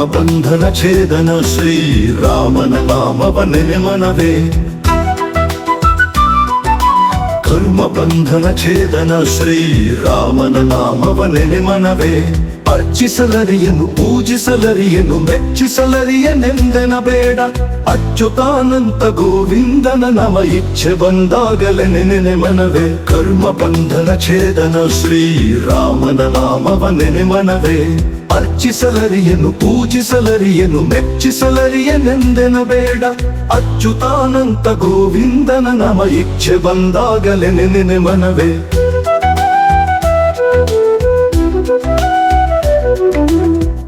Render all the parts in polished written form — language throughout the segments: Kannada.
ಬಂಧನ ಛೇದನ ಶ್ರೀರಾಮನ ನಾಮವ ನೆನೆ ಮನವೇ. ಕರ್ಮ ಬಂಧನ ಛೇದನ ಶ್ರೀರಾಮನ ನಾಮವ ನೆನೆ ಮನವೇ. ಅರ್ಚಿಸಲರಿಯನು ಪೂಜಿಸಲರಿಯನು ಮೆಚ್ಚಿಸಲರಿಯನೆಂದೆನ ಬೇಡ. ಅಚ್ಯುತಾನಂತ ಗೋವಿಂದನ ನಮ ಇಚ್ಛೆ ಬಂದಾಗಲೇ ನೆನೆ ಮನವೇ. ಕರ್ಮ ಬಂಧನ ಛೇದನ ಶ್ರೀರಾಮನ ನಾಮವ ನೆನೆ ಮನವೇ. ಅರ್ಚಿಸಲರಿಯನು ಪೂಜಿಸಲರಿಯನು ಮೆಚ್ಚಿಸಲರಿಯನೆಂದೆನ ಬೇಡ. ಅಚ್ಯುತಾನಂತ ಗೋವಿಂದನ ನಮ ಇಚ್ಛೆ ಬಂದಾಗಲೇ ನೆನೆ ಮನವೇ.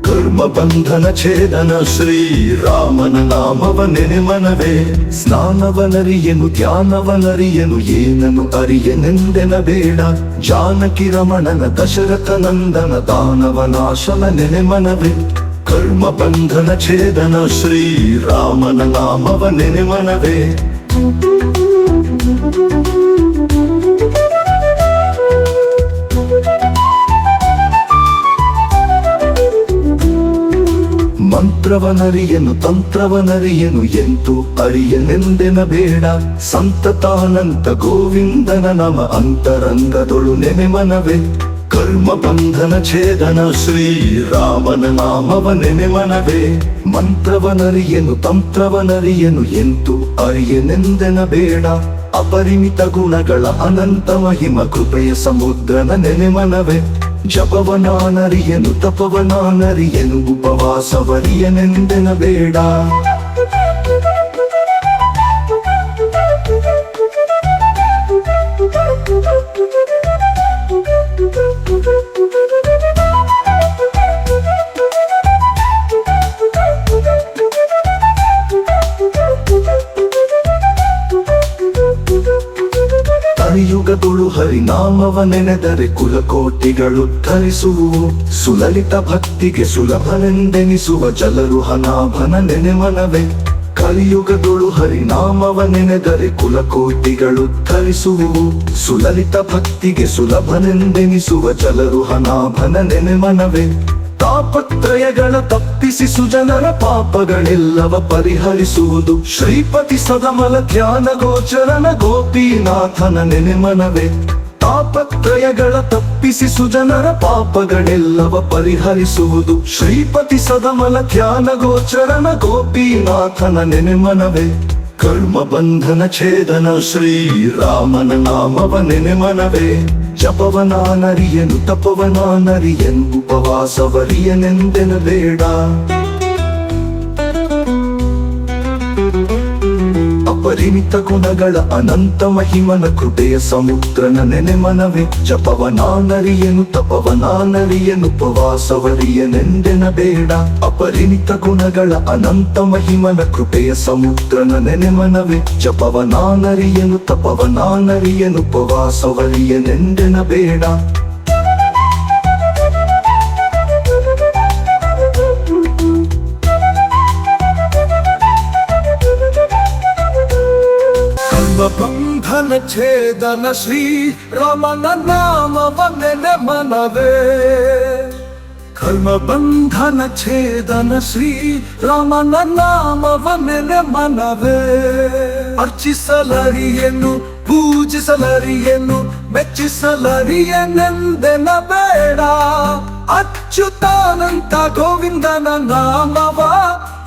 ಕರ್ಮ ಬಂಧನ ಛೇದನ ಶ್ರೀರಾಮನ ನಾಮವ ನೆನೆ ಮನವೇ. ಸ್ನಾನವನರಿಯನು ಧ್ಯಾನವನರಿಯನು ಏನನು ಅರಿಯನೆಂದೆನ ಬೇಡ. ಜಾನಕಿ ರಮಣನ ದಶರಥ ನಂದನ ದಾನವನಾಶನ ನೆನೆ ಮನವೇ. ಕರ್ಮ ಬಂಧನ ಛೇದನ ಶ್ರೀರಾಮನ ನಾಮವ ನೆನೆ ಮನವೇ. ಮಂತ್ರವನರಿಯನು ತಂತ್ರವನರಿಯನು ಎಂತೂ ಅರಿಯನೆಂದೆನ ಬೇಡ. ಸಂತತಾನಂತ ಗೋವಿಂದನ ನಮ ಅಂತರಂಗದೊಳು ನೆನೆ ಮನವೇ. ಕರ್ಮ ಬಂಧನ ಛೇದನ ಶ್ರೀರಾಮನ ನಾಮವ ನೆನೆ ಮನವೇ. ಮಂತ್ರವನರಿಯನು ತಂತ್ರವನರಿಯನು ಎಂತೂ ಅರಿಯನೆಂದೆನ ಬೇಡ. ಅಪರಿಮಿತ ಗುಣಗಳ ಅನಂತ ಮಹಿಮ ಕೃಪೆಯ ಸಮುದ್ರನ ನೆನೆ ಮನವೇ. ಜಪವನಾನರಿಯನು ತಪವನಾನರಿಯನು ಉಪವಾಸವರಿಯನೆಂದೆನ ಬೇಡ. ಕಲಿಯುಗದೊಳು ಹರಿನಾಮವ ನೆನೆದರೆ ಕುಲಕೋಟಿಗಳು ಧರಿಸುವು. ಸುಲಲಿತ ಭಕ್ತಿಗೆ ಸುಲಭನೆಂದೆನಿಸುವ ಜಲರುಹನಾಭನ ನೆನೆ ಮನವೇ. ಕಲಿಯುಗದೊಳು ಹರಿನಾಮವ ನೆನೆದರೆ ಕುಲಕೋಟಿಗಳು ಧರಿಸುವು. ಸುಲಲಿತ ಭಕ್ತಿಗೆ ಸುಲಭನೆಂದೆನಿಸುವ ಜಲರುಹನಾಭನ ನೆನೆ ಮನವೇ. ತಾಪತ್ರಯಗಳ ತಪ್ಪಿಸಿ ಸುಜನರ ಪಾಪಗಳೆಲ್ಲವ ಪರಿಹರಿಸುವುದು. ಶ್ರೀಪತಿ ಸದಮಲ ಧ್ಯಾನ ಗೋಚರನ ಗೋಪಿನಾಥನ ನೆನೆ ಮನವೇ. ತಾಪತ್ರಯಗಳ ತಪ್ಪಿಸಿ ಸುಜನರ ಪಾಪಗಳೆಲ್ಲವ ಪರಿಹರಿಸುವುದು. ಶ್ರೀಪತಿ ಸದಮಲ ಧ್ಯಾನ ಗೋಚರನ ಗೋಪಿನಾಥನ ನೆನೆ ಮನವೇ. ಕರ್ಮ ಬಂಧನ ಛೇದನ ಶ್ರೀರಾಮನ ನಾಮವ ನೆನೆ ಮನವೇ. ಜಪವನಾನರಿಯನು ತಪವನಾನರಿಯನು ಉಪವಾಸವರಿಯನೆಂದೆನ ಬೇಡ. ಅಪರಿಮಿತ ಗುಣಗಳ ಅನಂತ ಮಹಿಮನ ಕೃಪೆಯ ಸಮುದ್ರನ ನೆನೆ ಮನವೇ. ಜಪವನಾನರಿಯನು ತಪವನಾನರಿಯನು ಉಪವಾಸವರಿಯನೆಂದೆನ ಬೇಡ. ಅಪರಿಮಿತ ಗುಣಗಳ ಅನಂತ ಮಹಿಮನ ಕೃಪೆಯ ಸಮುದ್ರನ ನೆನೆ ಮನವೇ. ಜಪವನಾನರಿಯನು ತಪವನಾನರಿಯನು ಉಪವಾಸವರಿಯನೆಂದೆನ ಬೇಡ. ಬಂಧನ ಛೇದನ ಶ್ರೀರಾಮನ ನಾಮವ ನೆನೆ ಮನವೇ. ಕರ್ಮ ಬಂಧನ ಛೇದನ ಶ್ರೀರಾಮನ ನಾಮವ ನೆನೆ ಮನವೇ. ಅರ್ಚಿಸಲರಿಯನು ಪೂಜಿಸಲರಿಯನು ಮೆಚ್ಚಿಸಲರಿಯನೆಂದೆನ ಬೇಡ. ಅಚ್ಯುತಾನಂತ ಗೋವಿಂದನ ನಾಮವ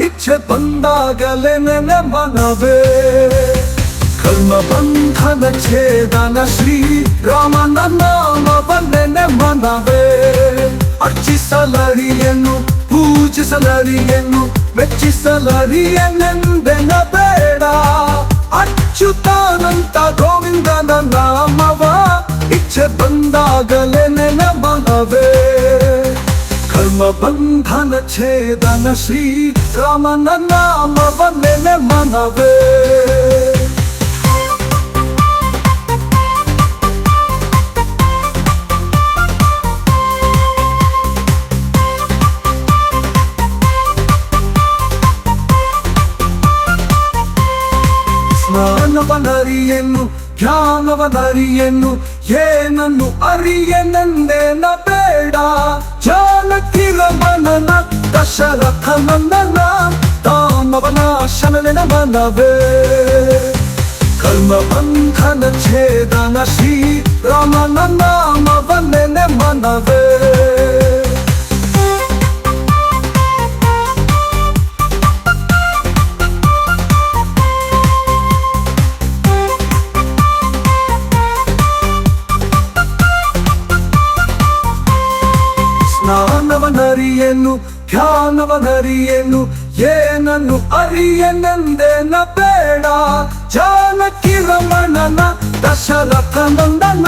ಇಚ್ಛೆ ಬಂದಾಗಲೇ ನೆನೆ ಮನವೇ. ಕರ್ಮ ಬಂಧನ ಛೇದನ ಶ್ರೀರಾಮನ ನಾಮವ ನೆನೆ ಮನವೇ. ಅರ್ಚಿಸಲರಿಯನು ಪೂಜಿಸಲರಿಯನು ಮೆಚ್ಚಿಸಲರಿಯನೆಂದೆನ ಬೇಡ. ಅಚ್ಯುತಾನಂತ ಗೋವಿಂದನ ನಾಮವ ಇಚ್ಛೆ ಬಂದಾಗಲೇ ನೆನೆ ಮನವೇ. ಕರ್ಮ ಬಂಧನ ಛೇದನ ಶ್ರೀರಾಮನ ನಾಮವ ನೆನೆ ಮನವೇ. ಸ್ನಾನವನರಿಯನು ಧ್ಯಾನವನರಿಯನು ಏನನ್ನು ಅರಿಯನೆಂದೆನ ಬೇಡ. ಜಾನಕಿ ರಮಣನ ದಶರಥ ನಂದನ ರಾಮವನ ಶನನ ಮನವೇ ಕರ್ಮ ಬಂಧನ ಛೇದನ ಶ್ರೀ ರಾಮನ ನಾಮವನ್ನೆನೆ ಮನವೇ ಸ್ನಾನವನರಿಯೇನು ಧ್ಯಾನವನರಿಯೇನು ಏನನ್ನು ಅರಿಯನೆಂದೇನ ಬೇಡ ಜಾನಕಿ ರಮಣನ ದಶರಥ ನಂದನ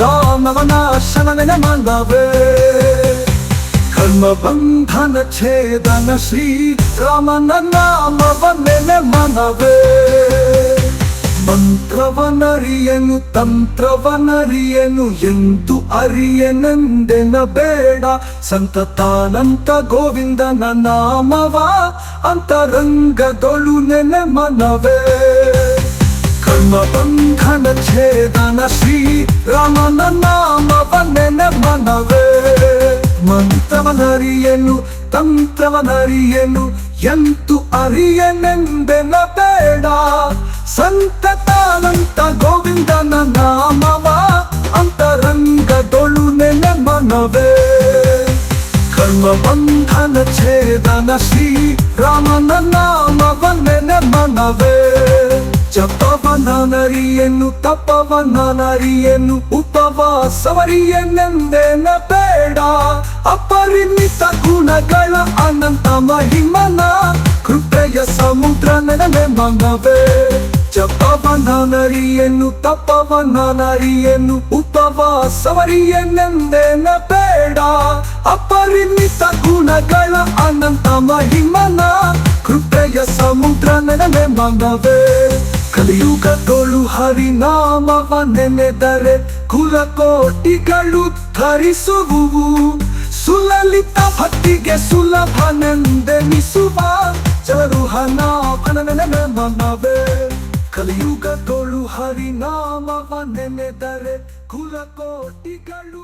ರಾಮವನ ಶನನ ಮನವೇ ಕರ್ಮ ಬಂಧನ ಛೇದನ ಶ್ರೀ ರಾಮನ ನಾಮವನ್ನೆನೆ ಮನವೇ ಮಂತ್ರವನರಿಯನು ತಂತ್ರವನರಿಯನು ಎಂದು ಅರಿಯನೆಂದೆನ ಬೇಡ ಸಂತತಾನಂತ ಗೋವಿಂದನ ನಾಮವ ಅಂತರಂಗದೊಳು ನೆನೆ ಮನವೇ ಕರ್ಮ ಬಂಧನ ಛೇದನ ಶ್ರೀ ರಾಮನ ನಾಮವನ್ನೆನೆ ಮನವೇ ಮಂತ್ರವನರಿಯನು ತಂತ್ರವನರಿಯನು ಎಂದು ಅರಿಯನೆಂದೆನ ಬೇಡ ಸಂತತಾನಂತ ಗೋವಿಂದನ ನಾಮವ ಅಂತರಂಗದೊಳು ನೆನೆ ಮನವೇ ಕರ್ಮ ಬಂಧನ ಛೇದನ ಶ್ರೀ ರಾಮನ ನಾಮವನ್ನೆನೆ ಮನವೇ ಜಪವನರಿಯನು ತಪವನರಿಯನು ಉಪವಾಸವರಿಯನೆಂದೇನ ಬೇಡ ಅಪರಿಮಿತ ಗುಣಗಳ ಅನಂತ ಮಹಿಮನ ಕೃಪೆಯ ಸಮುದ್ರ ನೆನೆ ಮನವೇ ಜಪವನರಿಯನು ತಪವನರಿಯನು ಉಪವಾಸವರಿಯನೆಂದೇನ ಬೇಡ ಅಪರಿಮಿತ ಗುಣಗಳ ಅನಂತ ಮಹಿಮನ ಕೃಪೆಯ ಸಮುದ್ರ ನೆನೆ ಮನವೇ ಕಲಿಯುಗದೊಳು ಹರಿನಾಮವ ನೆನೆದರೆ ಕುಲಕೋಟಿಗಳು ಧರಿಸುವುವು ಸುಲಲಿತ ಭಕ್ತಿಗೆ ಸುಲಭನೆಂದೆನಿಸುವ ಚರುಹನಾಭನ ಮನವೇ ಕಲಿಯುಗದೊಳು ಹರಿನಾಮವ ನೆನೆದರೆ ಕುಲಕೋಟಿಗಳು